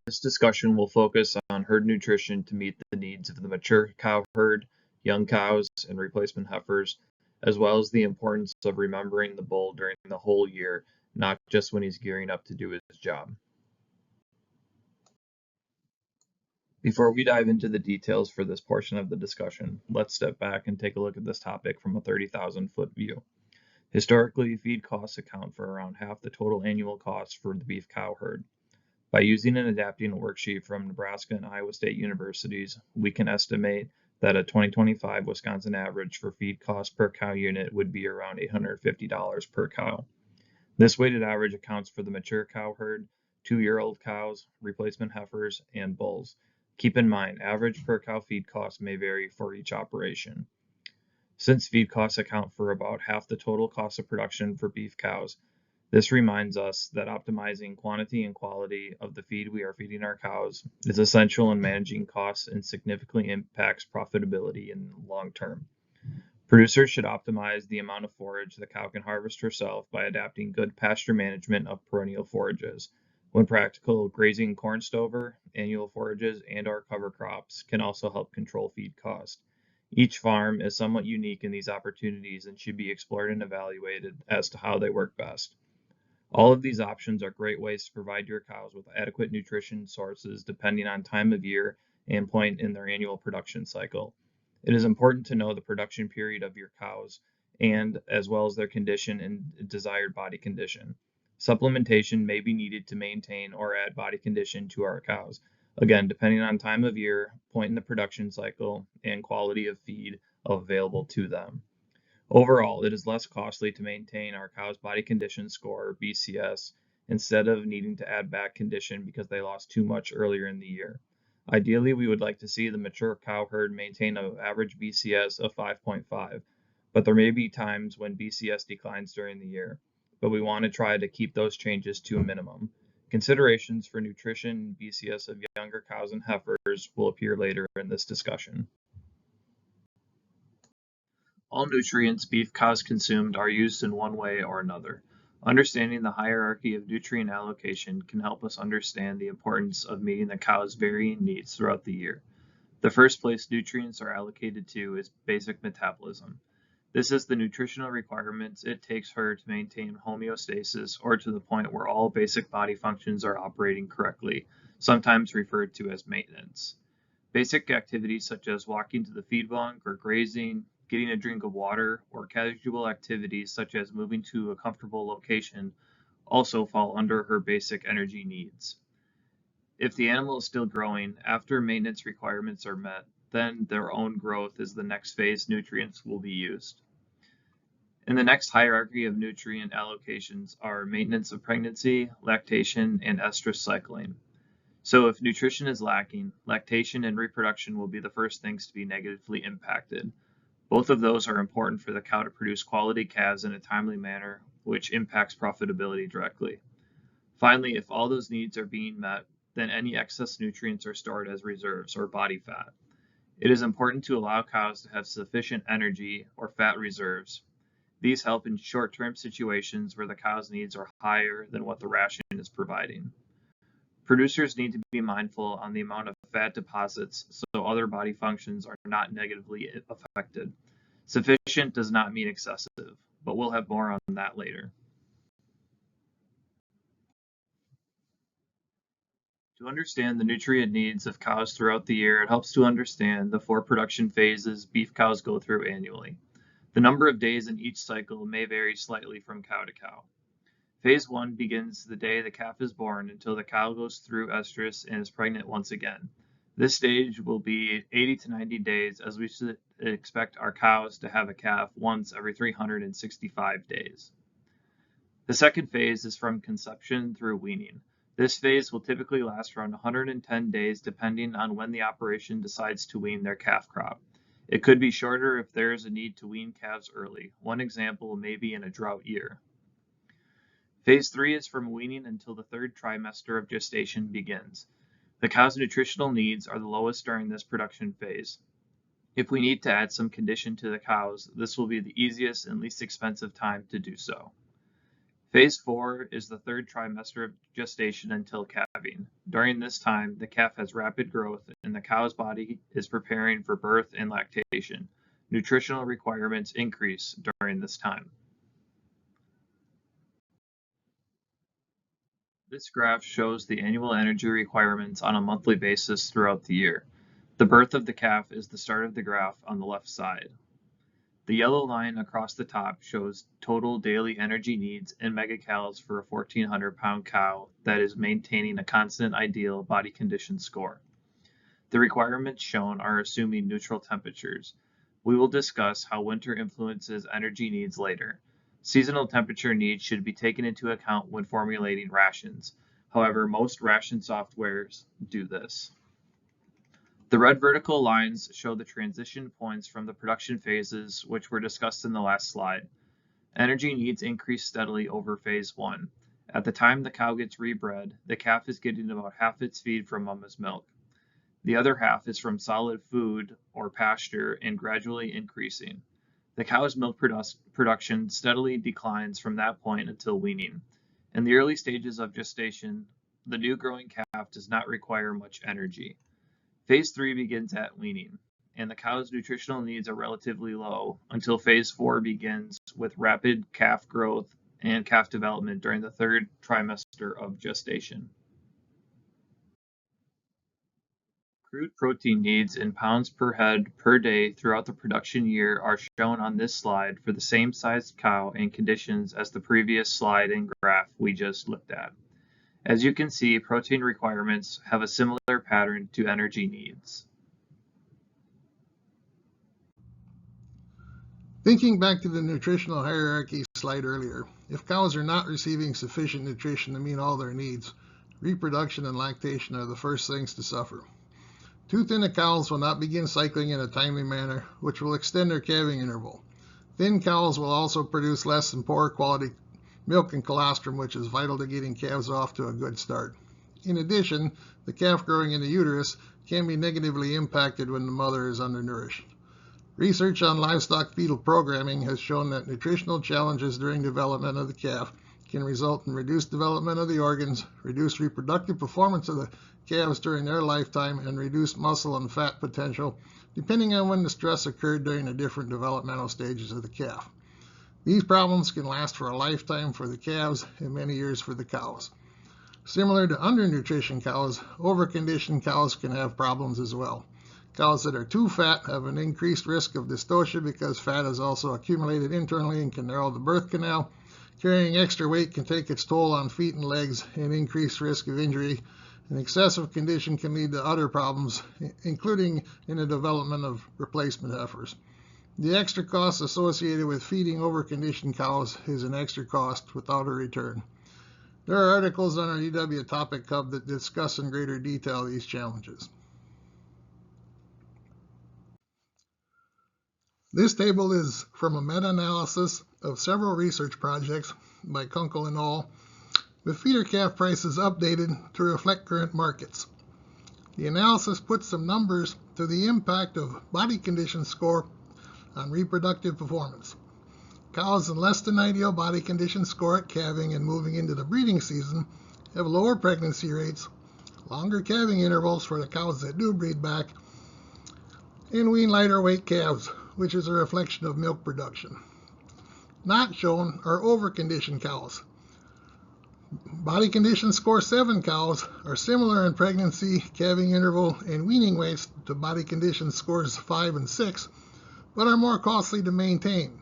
This discussion will focus on herd nutrition to meet the needs of the mature cow herd, young cows, and replacement heifers, as well as the importance of remembering the bull during the whole year, not just when he's gearing up to do his job. Before we dive into the details for this portion of the discussion, let's step back and take a look at this topic from a 30,000-foot view. Historically, feed costs account for around half the total annual cost for the beef cow herd. By using and adapting a worksheet from Nebraska and Iowa State universities, we can estimate that a 2025 Wisconsin average for feed cost per cow unit would be around $850 per cow. This weighted average accounts for the mature cow herd, 2-year-old cows, replacement heifers, and bulls. Keep in mind, average per cow feed costs may vary for each operation. Since feed costs account for about half the total cost of production for beef cows, this reminds us that optimizing quantity and quality of the feed we are feeding our cows is essential in managing costs and significantly impacts profitability in the long term. Producers should optimize the amount of forage the cow can harvest herself by adapting good pasture management of perennial forages. When practical, grazing corn stover, annual forages, and/or cover crops can also help control feed cost. Each farm is somewhat unique in these opportunities and should be explored and evaluated as to how they work best. All of these options are great ways to provide your cows with adequate nutrition sources depending on time of year and point in their annual production cycle. It is important to know the production period of your cows and as well as their condition and desired body condition. Supplementation may be needed to maintain or add body condition to our cows, again, depending on time of year, point in the production cycle, and quality of feed available to them. Overall, it is less costly to maintain our cow's body condition score, or BCS, instead of needing to add back condition because they lost too much earlier in the year. Ideally, we would like to see the mature cow herd maintain an average BCS of 5.5, but there may be times when BCS declines during the year, but we want to try to keep those changes to a minimum. Considerations for nutrition and BCS of younger cows and heifers will appear later in this discussion. All nutrients beef cows consumed are used in one way or another. Understanding the hierarchy of nutrient allocation can help us understand the importance of meeting the cow's varying needs throughout the year. The first place nutrients are allocated to is basic metabolism. This is the nutritional requirements it takes her to maintain homeostasis or to the point where all basic body functions are operating correctly, sometimes referred to as maintenance. Basic activities such as walking to the feed bunk or grazing, getting a drink of water, or casual activities such as moving to a comfortable location also fall under her basic energy needs. If the animal is still growing, after maintenance requirements are met, then their own growth is the next phase nutrients will be used. In the next hierarchy of nutrient allocations are maintenance of pregnancy, lactation, and estrus cycling. So if nutrition is lacking, lactation and reproduction will be the first things to be negatively impacted. Both of those are important for the cow to produce quality calves in a timely manner, which impacts profitability directly. Finally, if all those needs are being met, then any excess nutrients are stored as reserves or body fat. It is important to allow cows to have sufficient energy or fat reserves. These help in short-term situations where the cow's needs are higher than what the ration is providing. Producers need to be mindful on the amount of fat deposits so other body functions are not negatively affected. Sufficient does not mean excessive, but we'll have more on that later. To understand the nutrient needs of cows throughout the year, it helps to understand the 4 production phases beef cows go through annually. The number of days in each cycle may vary slightly from cow to cow. Phase 1 begins the day the calf is born until the cow goes through estrus and is pregnant once again. This stage will be 80 to 90 days, as we should expect our cows to have a calf once every 365 days. The second phase is from conception through weaning. This phase will typically last around 110 days depending on when the operation decides to wean their calf crop. It could be shorter if there is a need to wean calves early. One example may be in a drought year. Phase 3 is from weaning until the 3rd trimester of gestation begins. The cow's nutritional needs are the lowest during this production phase. If we need to add some condition to the cows, this will be the easiest and least expensive time to do so. Phase 4 is the 3rd trimester of gestation until calving. During this time, the calf has rapid growth and the cow's body is preparing for birth and lactation. Nutritional requirements increase during this time. This graph shows the annual energy requirements on a monthly basis throughout the year. The birth of the calf is the start of the graph on the left side. The yellow line across the top shows total daily energy needs in megacals for a 1,400-pound cow that is maintaining a constant ideal body condition score. The requirements shown are assuming neutral temperatures. We will discuss how winter influences energy needs later. Seasonal temperature needs should be taken into account when formulating rations. However, most ration softwares do this. The red vertical lines show the transition points from the production phases, which were discussed in the last slide. Energy needs increase steadily over phase 1. At the time the cow gets rebred, the calf is getting about half its feed from mama's milk. The other half is from solid food or pasture and gradually increasing. The cow's milk production steadily declines from that point until weaning. In the early stages of gestation, the new growing calf does not require much energy. Phase 3 begins at weaning, and the cow's nutritional needs are relatively low until phase 4 begins with rapid calf growth and calf development during the third trimester of gestation. Crude protein needs in pounds per head per day throughout the production year are shown on this slide for the same sized cow and conditions as the previous slide and graph we just looked at. As you can see, protein requirements have a similar pattern to energy needs. Thinking back to the nutritional hierarchy slide earlier, if cows are not receiving sufficient nutrition to meet all their needs, reproduction and lactation are the first things to suffer. Too thin cows will not begin cycling in a timely manner, which will extend their calving interval. Thin cows will also produce less than poor quality milk and colostrum, which is vital to getting calves off to a good start. In addition, the calf growing in the uterus can be negatively impacted when the mother is undernourished. Research on livestock fetal programming has shown that nutritional challenges during development of the calf can result in reduced development of the organs, reduced reproductive performance of the calves during their lifetime, and reduced muscle and fat potential, depending on when the stress occurred during the different developmental stages of the calf. These problems can last for a lifetime for the calves and many years for the cows. Similar to undernutrition cows, overconditioned cows can have problems as well. Cows that are too fat have an increased risk of dystocia because fat is also accumulated internally and can narrow the birth canal. Carrying extra weight can take its toll on feet and legs and increase risk of injury. And excessive condition can lead to other problems, including in the development of replacement heifers. The extra cost associated with feeding overconditioned cows is an extra cost without a return. There are articles on our EW Topic Hub that discuss in greater detail these challenges. This table is from a meta-analysis of several research projects by Kunkel and al., with feeder calf prices updated to reflect current markets. The analysis puts some numbers to the impact of body condition score on reproductive performance. Cows in less than ideal body condition score at calving and moving into the breeding season have lower pregnancy rates, longer calving intervals for the cows that do breed back, and wean lighter weight calves, which is a reflection of milk production. Not shown are overconditioned cows. Body condition score 7 cows are similar in pregnancy, calving interval, and weaning weights to body condition scores 5 and 6, but are more costly to maintain.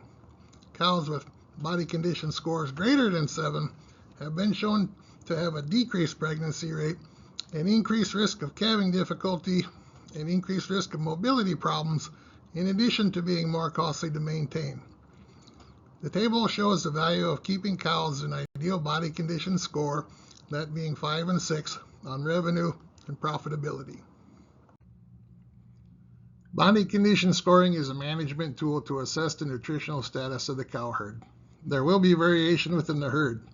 Cows with body condition scores greater than 7 have been shown to have a decreased pregnancy rate, an increased risk of calving difficulty, and increased risk of mobility problems, in addition to being more costly to maintain. The table shows the value of keeping cows in ideal body condition score, that being 5 and 6, on revenue and profitability. Body condition scoring is a management tool to assess the nutritional status of the cow herd. There will be variation within the herd.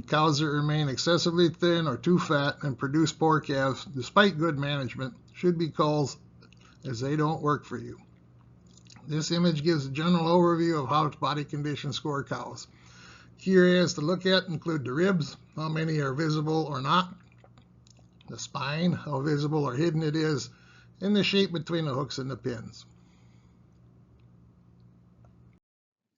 Cows that remain excessively thin or too fat and produce poor calves, despite good management, should be culled as they don't work for you. This image gives a general overview of how to body condition score cows. Key areas to look at include the ribs, how many are visible or not, the the spine, how visible or hidden it is, and the shape between the hooks and the pins.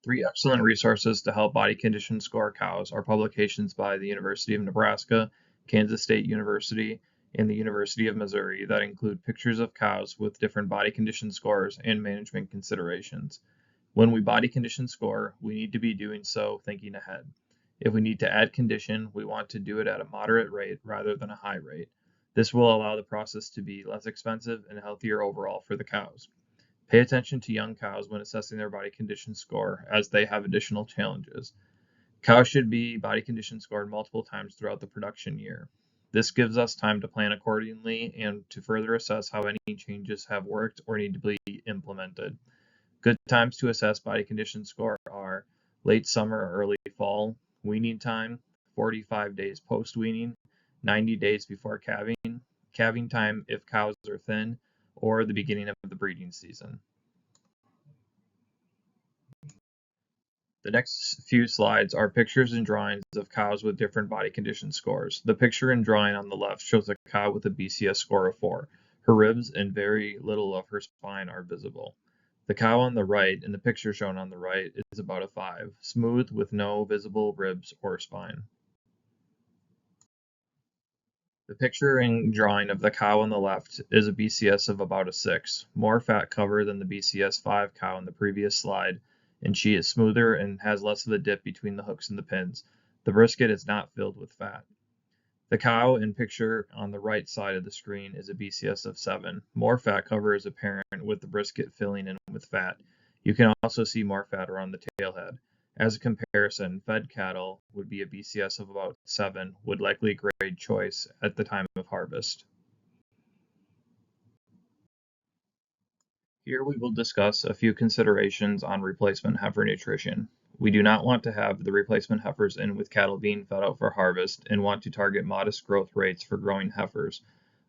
3 excellent resources to help body condition score cows are publications by the University of Nebraska, Kansas State University, and the University of Missouri that include pictures of cows with different body condition scores and management considerations. When we body condition score, we need to be doing so thinking ahead. If we need to add condition, we want to do it at a moderate rate rather than a high rate. This will allow the process to be less expensive and healthier overall for the cows. Pay attention to young cows when assessing their body condition score, as they have additional challenges. Cows should be body condition scored multiple times throughout the production year. This gives us time to plan accordingly and to further assess how any changes have worked or need to be implemented. Good times to assess body condition score are late summer or early fall, weaning time, 45 days post-weaning, 90 days before calving, calving time if cows are thin, or the beginning of the breeding season. The next few slides are pictures and drawings of cows with different body condition scores. The picture and drawing on the left shows a cow with a BCS score of 4. Her ribs and very little of her spine are visible. The cow on the right, in the picture shown on the right, is about a 5, smooth with no visible ribs or spine. The picture and drawing of the cow on the left is a BCS of about a 6, more fat cover than the BCS 5 cow in the previous slide, and she is smoother and has less of a dip between the hooks and the pins. The brisket is not filled with fat. The cow in picture on the right side of the screen is a BCS of 7. More fat cover is apparent with the brisket filling in with fat. You can also see more fat around the tailhead. As a comparison, fed cattle would be a BCS of about 7, would likely grade choice at the time of harvest. Here we will discuss a few considerations on replacement heifer nutrition. We do not want to have the replacement heifers in with cattle being fed out for harvest and want to target modest growth rates for growing heifers.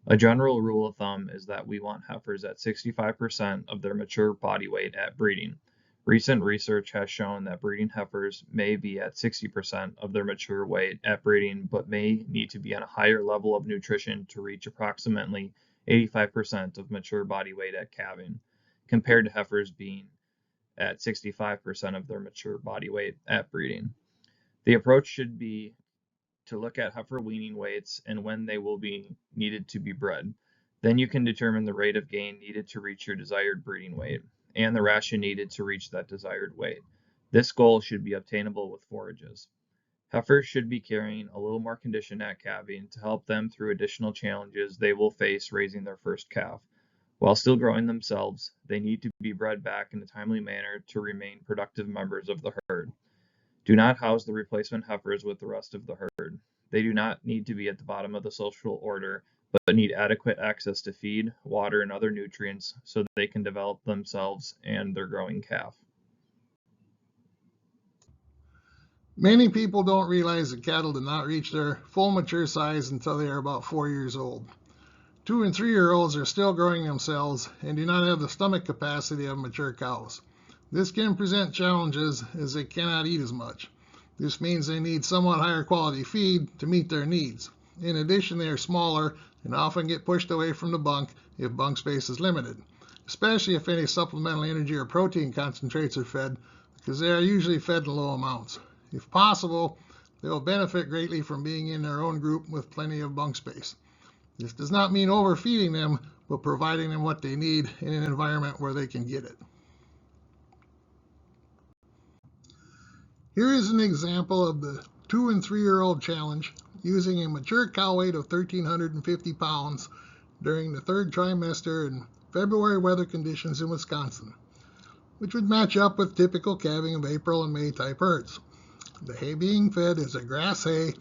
A general rule of thumb is that we want heifers at 65% of their mature body weight at breeding. Recent research has shown that breeding heifers may be at 60% of their mature weight at breeding, but may need to be on a higher level of nutrition to reach approximately 85% of mature body weight at calving, compared to heifers being at 65% of their mature body weight at breeding. The approach should be to look at heifer weaning weights and when they will be needed to be bred. Then you can determine the rate of gain needed to reach your desired breeding weight and the ration needed to reach that desired weight. This goal should be obtainable with forages. Heifers should be carrying a little more condition at calving to help them through additional challenges they will face raising their first calf. While still growing themselves, they need to be bred back in a timely manner to remain productive members of the herd. Do not house the replacement heifers with the rest of the herd. They do not need to be at the bottom of the social order, but need adequate access to feed, water, and other nutrients so that they can develop themselves and their growing calf. Many people don't realize that cattle do not reach their full mature size until they are about 4 years old. 2- and 3-year-olds are still growing themselves and do not have the stomach capacity of mature cows. This can present challenges as they cannot eat as much. This means they need somewhat higher quality feed to meet their needs. In addition, they are smaller and often get pushed away from the bunk if bunk space is limited, especially if any supplemental energy or protein concentrates are fed, because they are usually fed in low amounts. If possible, they will benefit greatly from being in their own group with plenty of bunk space. This does not mean overfeeding them, but providing them what they need in an environment where they can get it. Here is an example of the 2- and 3-year-old challenge using a mature cow weight of 1,350 pounds during the 3rd trimester in February weather conditions in Wisconsin, which would match up with typical calving of April and May type herds. The hay being fed is a grass hay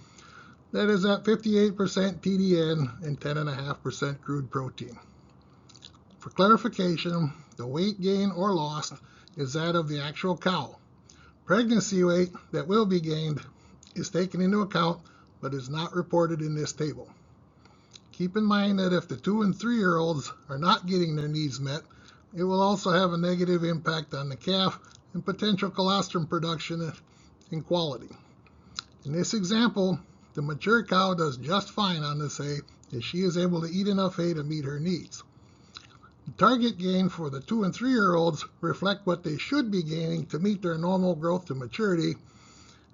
that is at 58% TDN and 10.5% crude protein. For clarification, the weight gain or loss is that of the actual cow. Pregnancy weight that will be gained is taken into account but is not reported in this table. Keep in mind that if the 2- and 3-year-olds are not getting their needs met, it will also have a negative impact on the calf and potential colostrum production and quality. In this example, the mature cow does just fine on this hay as she is able to eat enough hay to meet her needs. The target gain for the 2 and 3-year-olds reflect what they should be gaining to meet their normal growth to maturity,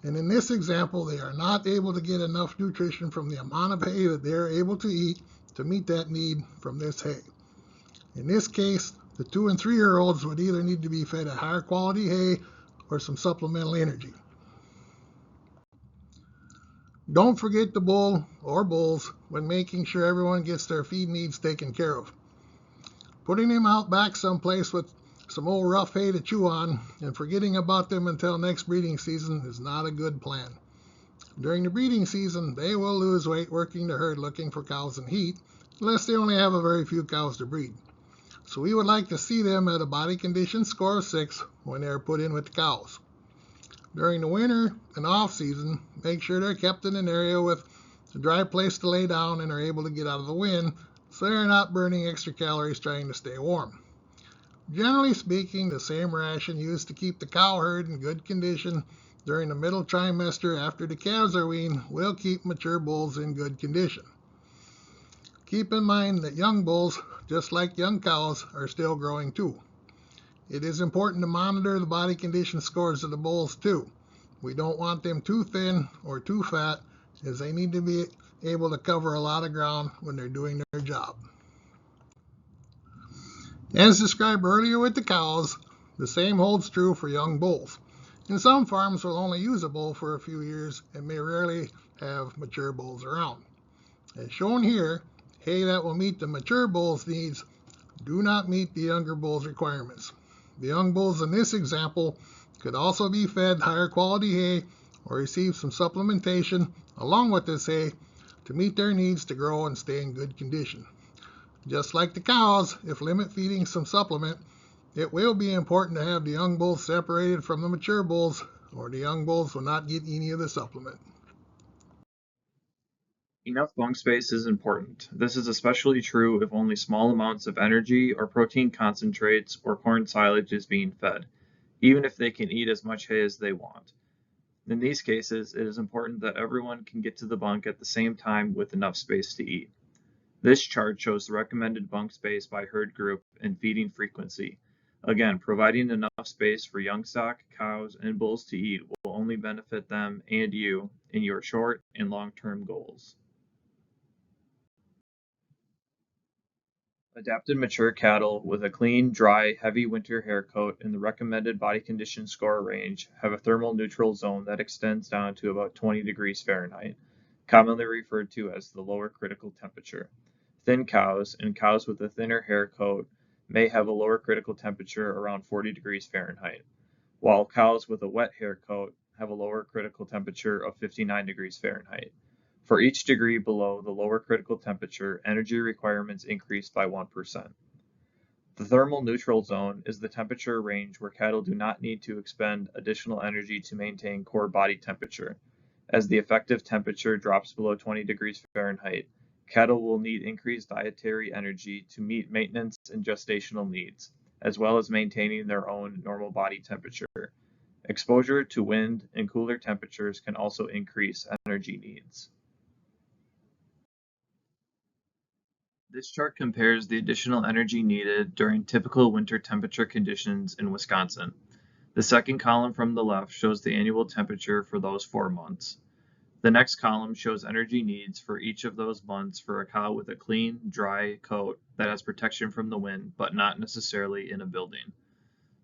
and in this example they are not able to get enough nutrition from the amount of hay that they are able to eat to meet that need from this hay. In this case, the 2 and 3-year-olds would either need to be fed a higher quality hay or some supplemental energy. Don't forget the bull or bulls when making sure everyone gets their feed needs taken care of. Putting them out back someplace with some old rough hay to chew on and forgetting about them until next breeding season is not a good plan. During the breeding season, they will lose weight working the herd looking for cows in heat, unless they only have a very few cows to breed. So we would like to see them at a body condition score of 6 when they are put in with the cows. During the winter and off season, make sure they're kept in an area with a dry place to lay down and are able to get out of the wind, so they're not burning extra calories trying to stay warm. Generally speaking, the same ration used to keep the cow herd in good condition during the middle trimester after the calves are weaned will keep mature bulls in good condition. Keep in mind that young bulls, just like young cows, are still growing too. It is important to monitor the body condition scores of the bulls too. We don't want them too thin or too fat, as they need to be able to cover a lot of ground when they're doing their job. As described earlier with the cows, the same holds true for young bulls. And some farms will only use a bull for a few years and may rarely have mature bulls around. As shown here, hay that will meet the mature bull's needs do not meet the younger bull's requirements. The young bulls in this example could also be fed higher quality hay or receive some supplementation along with this hay to meet their needs to grow and stay in good condition. Just like the cows, if limit feeding some supplement, it will be important to have the young bulls separated from the mature bulls, or the young bulls will not get any of the supplement. Enough bunk space is important. This is especially true if only small amounts of energy or protein concentrates or corn silage is being fed, even if they can eat as much hay as they want. In these cases, it is important that everyone can get to the bunk at the same time with enough space to eat. This chart shows the recommended bunk space by herd group and feeding frequency. Again, providing enough space for young stock, cows, and bulls to eat will only benefit them and you in your short and long-term goals. Adapted mature cattle with a clean, dry, heavy winter hair coat in the recommended body condition score range have a thermal neutral zone that extends down to about 20 degrees Fahrenheit, commonly referred to as the lower critical temperature. Thin cows and cows with a thinner hair coat may have a lower critical temperature around 40 degrees Fahrenheit, while cows with a wet hair coat have a lower critical temperature of 59 degrees Fahrenheit. For each degree below the lower critical temperature, energy requirements increase by 1%. The thermal neutral zone is the temperature range where cattle do not need to expend additional energy to maintain core body temperature. As the effective temperature drops below 20 degrees Fahrenheit, cattle will need increased dietary energy to meet maintenance and gestational needs, as well as maintaining their own normal body temperature. Exposure to wind and cooler temperatures can also increase energy needs. This chart compares the additional energy needed during typical winter temperature conditions in Wisconsin. The second column from the left shows the annual temperature for those 4 months. The next column shows energy needs for each of those months for a cow with a clean, dry coat that has protection from the wind, but not necessarily in a building.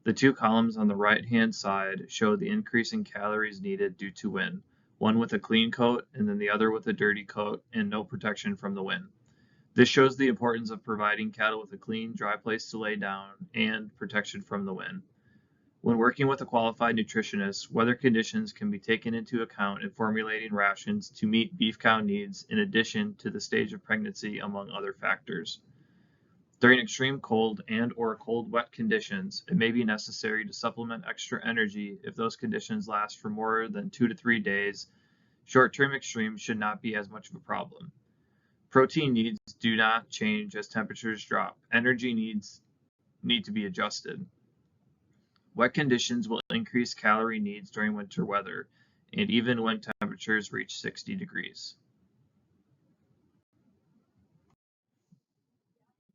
The two columns on the right-hand side show the increase in calories needed due to wind, one with a clean coat and then the other with a dirty coat and no protection from the wind. This shows the importance of providing cattle with a clean, dry place to lay down and protection from the wind. When working with a qualified nutritionist, weather conditions can be taken into account in formulating rations to meet beef cow needs in addition to the stage of pregnancy, among other factors. During extreme cold and/or cold-wet conditions, it may be necessary to supplement extra energy if those conditions last for more than 2 to 3 days. Short-term extremes should not be as much of a problem. Protein needs do not change as temperatures drop. Energy needs need to be adjusted. Wet conditions will increase calorie needs during winter weather, and even when temperatures reach 60 degrees.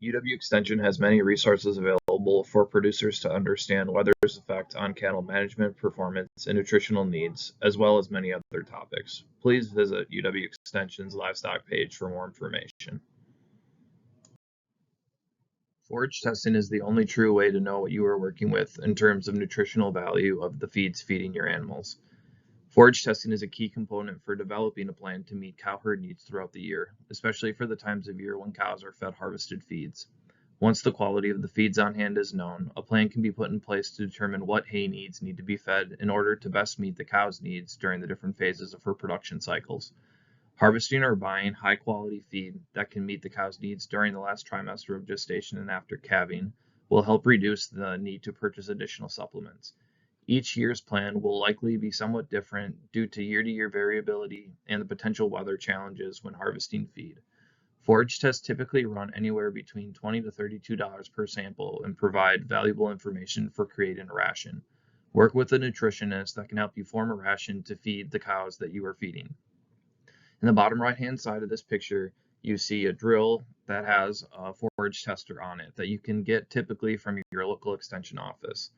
UW Extension has many resources available for producers to understand weather's effect on cattle management, performance, and nutritional needs, as well as many other topics. Please visit UW Extension's livestock page for more information. Forage testing is the only true way to know what you are working with in terms of nutritional value of the feeds feeding your animals. Forage testing is a key component for developing a plan to meet cow herd needs throughout the year, especially for the times of year when cows are fed harvested feeds. Once the quality of the feeds on hand is known, a plan can be put in place to determine what hay needs need to be fed in order to best meet the cow's needs during the different phases of her production cycles. Harvesting or buying high quality feed that can meet the cow's needs during the last trimester of gestation and after calving will help reduce the need to purchase additional supplements. Each year's plan will likely be somewhat different due to year variability and the potential weather challenges when harvesting feed. Forage tests typically run anywhere between $20 to $32 per sample and provide valuable information for creating a ration. Work with a nutritionist that can help you form a ration to feed the cows that you are feeding. In the bottom right hand side of this picture, you see a drill that has a forage tester on it that you can get typically from your local extension office.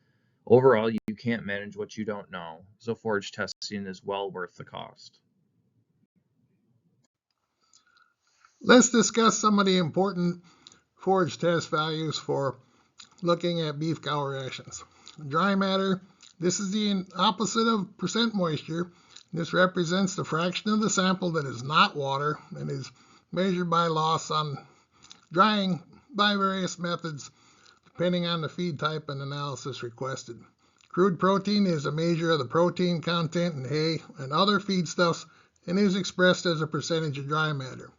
Overall, you can't manage what you don't know, so forage testing is well worth the cost. Let's discuss some of the important forage test values for looking at beef cow rations. Dry matter, this is the opposite of percent moisture. This represents the fraction of the sample that is not water and is measured by loss on drying by various methods depending on the feed type and analysis requested. Crude protein is a measure of the protein content in hay and other feedstuffs and is expressed as a percentage of dry matter.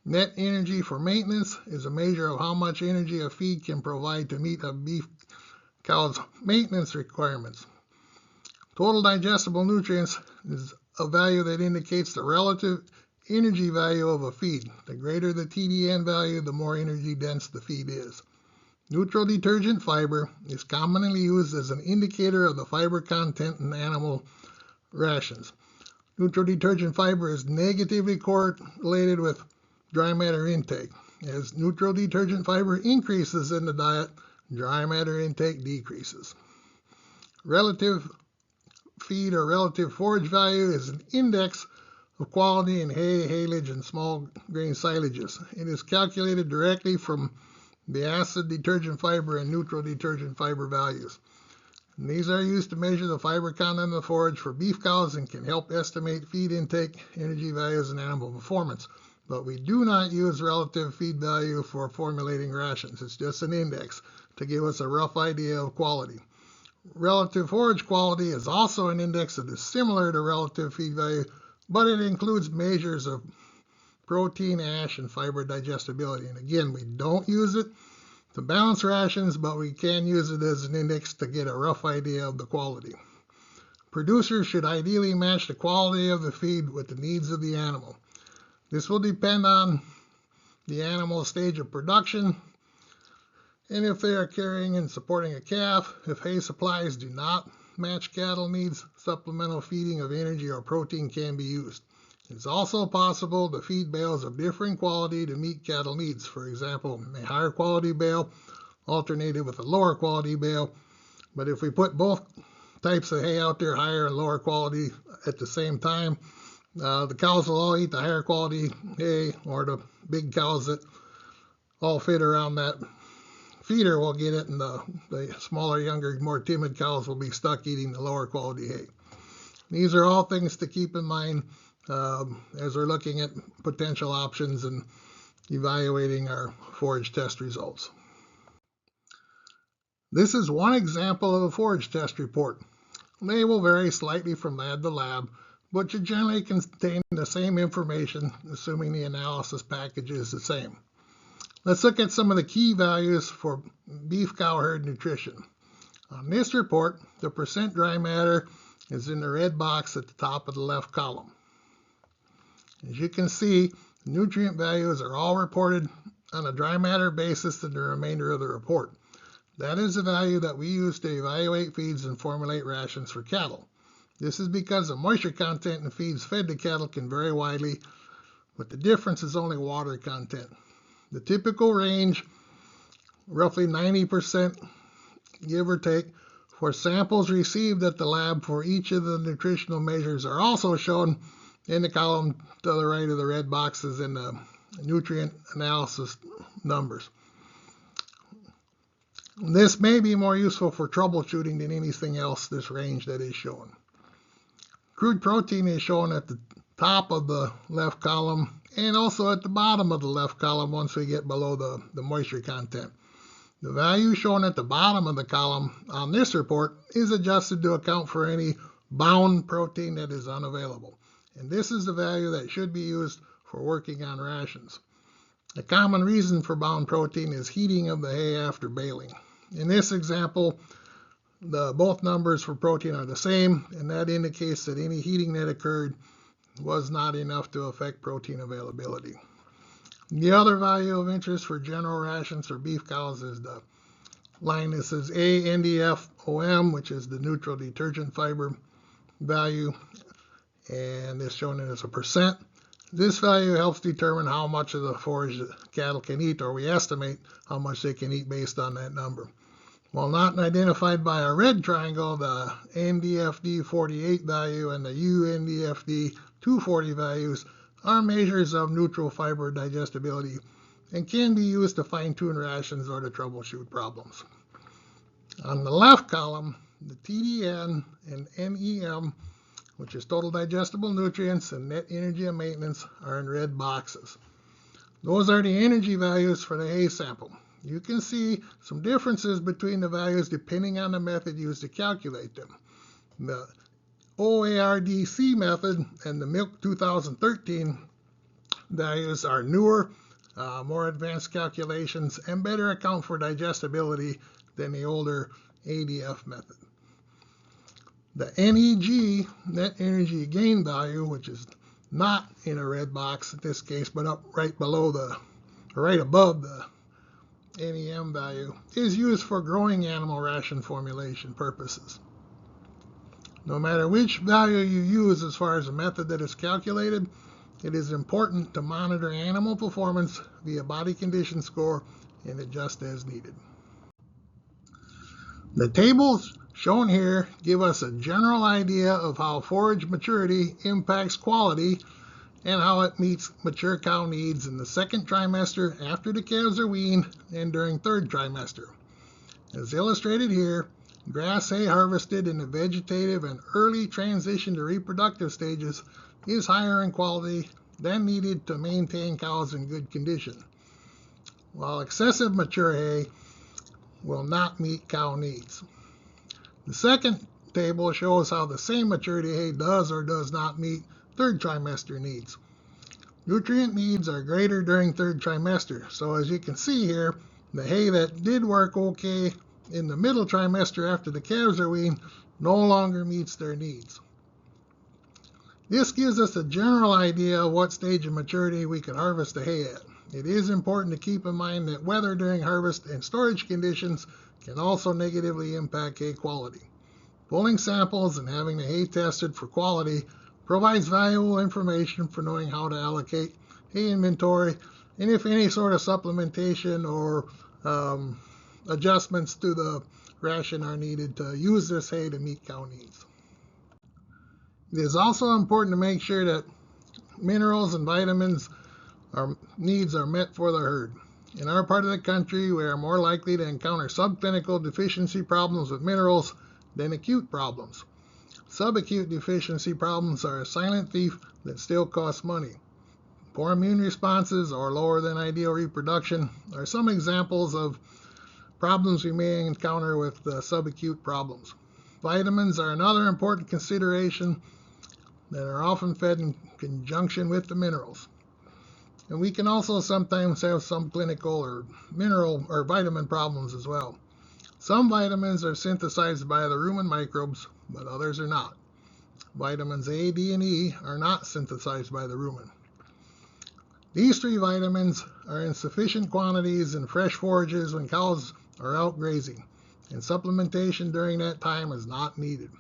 Net energy for maintenance is a measure of how much energy a feed can provide to meet a beef cow's maintenance requirements. Total digestible nutrients is a value that indicates the relative energy value of a feed. The greater the TDN value, the more energy dense the feed is. Neutral detergent fiber is commonly used as an indicator of the fiber content in animal rations. Neutral detergent fiber is negatively correlated with dry matter intake. As neutral detergent fiber increases in the diet, dry matter intake decreases. Relative feed or relative forage value is an index of quality in hay, haylage, and small grain silages. It is calculated directly from the acid detergent fiber and neutral detergent fiber values. And these are used to measure the fiber content of forage for beef cows and can help estimate feed intake, energy values, and animal performance. But we do not use relative feed value for formulating rations. It's just an index to give us a rough idea of quality. Relative forage quality is also an index that is similar to relative feed value, but it includes measures of protein, ash, and fiber digestibility. And again, we don't use it to balance rations, but we can use it as an index to get a rough idea of the quality. Producers should ideally match the quality of the feed with the needs of the animal. This will depend on the animal's stage of production, and if they are carrying and supporting a calf. If hay supplies do not match cattle needs, supplemental feeding of energy or protein can be used. It's also possible to feed bales of differing quality to meet cattle needs. For example, a higher quality bale alternated with a lower quality bale. But if we put both types of hay out there, higher and lower quality, at the same time, the cows will all eat the higher quality hay, or the big cows that all fit around that feeder will get it, and the smaller, younger, more timid cows will be stuck eating the lower quality hay. These are all things to keep in mind as we're looking at potential options and evaluating our forage test results. This is one example of a forage test report. They will vary slightly from lab to lab, but should generally contain the same information, assuming the analysis package is the same. Let's look at some of the key values for beef cow herd nutrition. On this report, the percent dry matter is in the red box at the top of the left column. As you can see, the nutrient values are all reported on a dry matter basis in the remainder of the report. That is the value that we use to evaluate feeds and formulate rations for cattle. This is because the moisture content in feeds fed to cattle can vary widely, but the difference is only water content. The typical range roughly 90%, give or take, for samples received at the lab for each of the nutritional measures are also shown in the column to the right of the red boxes in the nutrient analysis numbers. This may be more useful for troubleshooting than anything else, this range that is shown. Crude protein is shown at the top of the left column and also at the bottom of the left column once we get below the moisture content. The value shown at the bottom of the column on this report is adjusted to account for any bound protein that is unavailable. And this is the value that should be used for working on rations. A common reason for bound protein is heating of the hay after baling. In this example, both numbers for protein are the same, and that indicates that any heating that occurred was not enough to affect protein availability. The other value of interest for general rations for beef cows is the line that says ANDFOM, which is the neutral detergent fiber value, and it's shown as a percent. This value helps determine how much of the forage the cattle can eat, or we estimate how much they can eat based on that number. While not identified by a red triangle, the NDFD 48 value and the UNDFD 240 values are measures of neutral fiber digestibility and can be used to fine-tune rations or to troubleshoot problems. On the left column, the TDN and NEM, which is total digestible nutrients and net energy of maintenance, are in red boxes. Those are the energy values for the hay sample. You can see some differences between the values depending on the method used to calculate them. The OARDC method and the Milk 2013 values are newer, more advanced calculations, and better account for digestibility than the older ADF method. The NEG, net energy gain value, which is not in a red box in this case, but up right above the NEM value, is used for growing animal ration formulation purposes. No matter which value you use as far as the method that is calculated, it is important to monitor animal performance via body condition score and adjust as needed. The tables shown here give us a general idea of how forage maturity impacts quality and how it meets mature cow needs in the second trimester after the calves are weaned and during third trimester. As illustrated here, grass hay harvested in the vegetative and early transition to reproductive stages is higher in quality than needed to maintain cows in good condition, while excessive mature hay will not meet cow needs. The second table shows how the same maturity hay does or does not meet third trimester needs. Nutrient needs are greater during third trimester, so as you can see here, the hay that did work okay in the middle trimester after the calves are weaned no longer meets their needs. This gives us a general idea of what stage of maturity we can harvest the hay at. It is important to keep in mind that weather during harvest and storage conditions can also negatively impact hay quality. Pulling samples and having the hay tested for quality provides valuable information for knowing how to allocate hay inventory and if any sort of supplementation or adjustments to the ration are needed to use this hay to meet cow needs. It is also important to make sure that minerals and vitamins needs are met for the herd. In our part of the country, we are more likely to encounter subclinical deficiency problems with minerals than acute problems. Subacute deficiency problems are a silent thief that still costs money. Poor immune responses or lower than ideal reproduction are some examples of problems we may encounter with subacute problems. Vitamins are another important consideration that are often fed in conjunction with the minerals. And we can also sometimes have some clinical or mineral or vitamin problems as well. Some vitamins are synthesized by the rumen microbes, but others are not. Vitamins A, D, and E are not synthesized by the rumen. These three vitamins are in sufficient quantities in fresh forages when cows are out grazing, and supplementation during that time is not needed.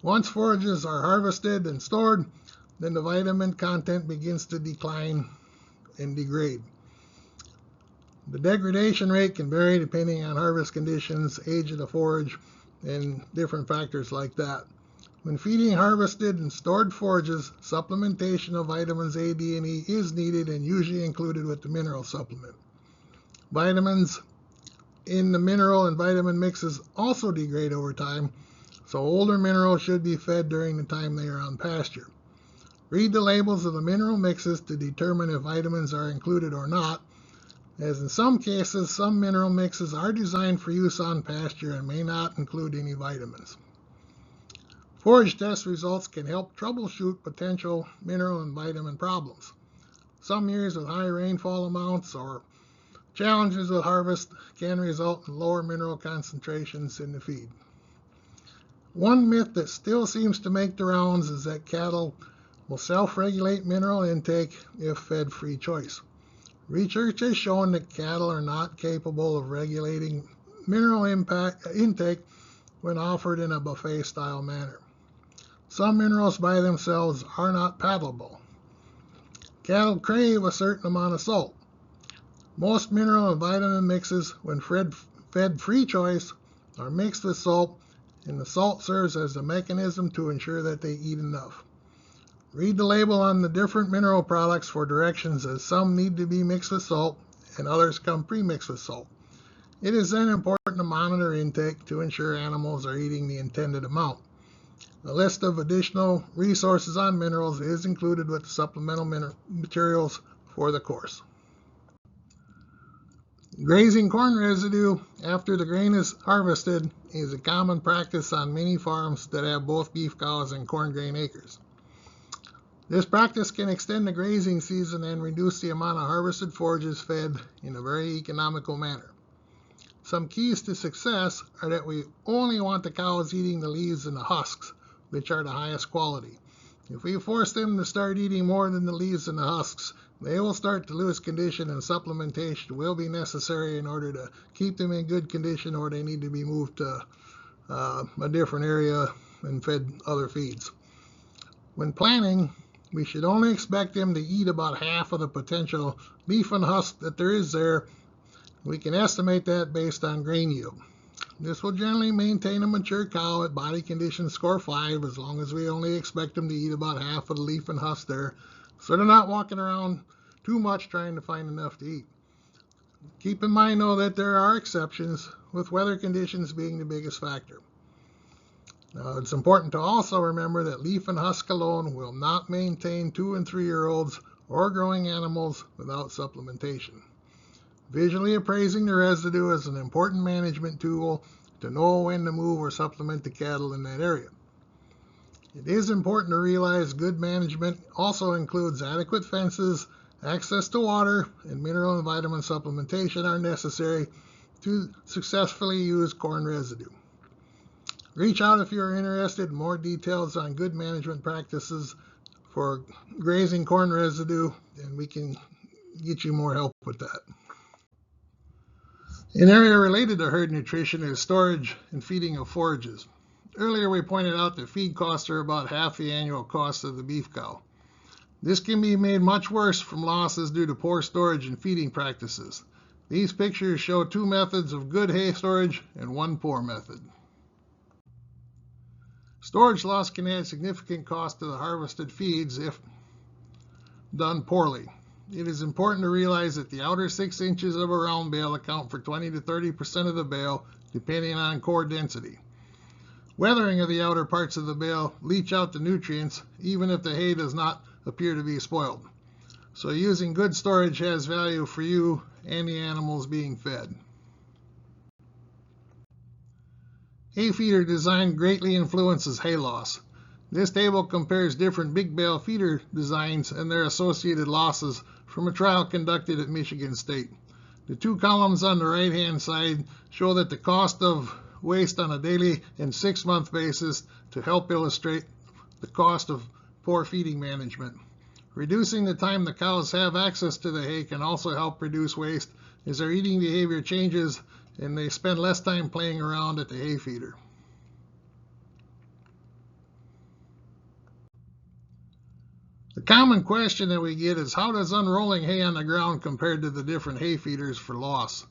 Once forages are harvested and stored, then the vitamin content begins to decline and degrade. The degradation rate can vary depending on harvest conditions, age of the forage, and different factors like that. When feeding harvested and stored forages, supplementation of vitamins A, D, and E is needed and usually included with the mineral supplement. Vitamins in the mineral and vitamin mixes also degrade over time, so older minerals should be fed during the time they are on pasture. Read the labels of the mineral mixes to determine if vitamins are included or not, as in some cases, some mineral mixes are designed for use on pasture and may not include any vitamins. Forage test results can help troubleshoot potential mineral and vitamin problems. Some years with high rainfall amounts or challenges with harvest can result in lower mineral concentrations in the feed. One myth that still seems to make the rounds is that cattle will self-regulate mineral intake if fed free choice. Research has shown that cattle are not capable of regulating mineral intake when offered in a buffet-style manner. Some minerals by themselves are not palatable. Cattle crave a certain amount of salt. Most mineral and vitamin mixes, when fed free choice, are mixed with salt, and the salt serves as a mechanism to ensure that they eat enough. Read the label on the different mineral products for directions, as some need to be mixed with salt and others come pre-mixed with salt. It is then important to monitor intake to ensure animals are eating the intended amount. A list of additional resources on minerals is included with the supplemental materials for the course. Grazing corn residue after the grain is harvested is a common practice on many farms that have both beef cows and corn grain acres. This practice can extend the grazing season and reduce the amount of harvested forages fed in a very economical manner. Some keys to success are that we only want the cows eating the leaves and the husks, which are the highest quality. If we force them to start eating more than the leaves and the husks, they will start to lose condition, and supplementation will be necessary in order to keep them in good condition, or they need to be moved to a different area and fed other feeds. When planting, we should only expect them to eat about half of the potential leaf and husk that there is there. We can estimate that based on grain yield. This will generally maintain a mature cow at body condition score 5, as long as we only expect them to eat about half of the leaf and husk there, so they're not walking around too much trying to find enough to eat. Keep in mind, though, that there are exceptions, with weather conditions being the biggest factor. Now, it's important to also remember that leaf and husk alone will not maintain 2- and 3-year-olds or growing animals without supplementation. Visually appraising the residue is an important management tool to know when to move or supplement the cattle in that area. It is important to realize good management also includes adequate fences, access to water, and mineral and vitamin supplementation are necessary to successfully use corn residue. Reach out if you are interested in more details on good management practices for grazing corn residue, and we can get you more help with that. An area related to herd nutrition is storage and feeding of forages. Earlier we pointed out that feed costs are about half the annual cost of the beef cow. This can be made much worse from losses due to poor storage and feeding practices. These pictures show 2 methods of good hay storage and 1 poor method. Storage loss can add significant cost to the harvested feeds if done poorly. It is important to realize that the outer 6 inches of a round bale account for 20 to 30% of the bale, depending on core density. Weathering of the outer parts of the bale leach out the nutrients, even if the hay does not appear to be spoiled. So using good storage has value for you and the animals being fed. Hay feeder design greatly influences hay loss. This table compares different big bale feeder designs and their associated losses from a trial conducted at Michigan State. The 2 columns on the right-hand side show that the cost of waste on a daily and 6-month basis to help illustrate the cost of poor feeding management. Reducing the time the cows have access to the hay can also help reduce waste, as their eating behavior changes and they spend less time playing around at the hay feeder. The common question that we get is, how does unrolling hay on the ground compare to the different hay feeders for loss?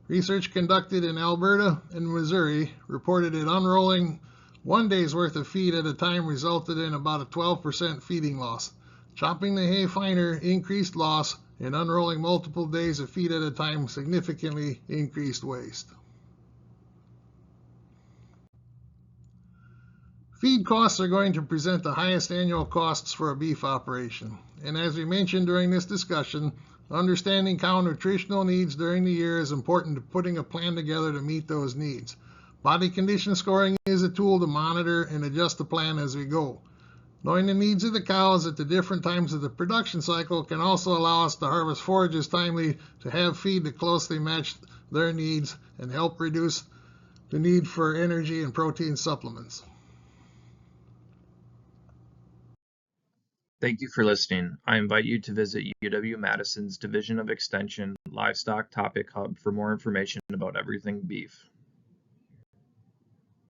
Research conducted in Alberta and Missouri reported that unrolling 1 day's worth of feed at a time resulted in about a 12% feeding loss. Chopping the hay finer increased loss, and unrolling multiple days of feed at a time significantly increased waste. Feed costs are going to present the highest annual costs for a beef operation. And as we mentioned during this discussion, understanding cow nutritional needs during the year is important to putting a plan together to meet those needs. Body condition scoring is a tool to monitor and adjust the plan as we go. Knowing the needs of the cows at the different times of the production cycle can also allow us to harvest forages timely to have feed that closely match their needs and help reduce the need for energy and protein supplements. Thank you for listening. I invite you to visit UW-Madison's Division of Extension Livestock Topic Hub for more information about everything beef.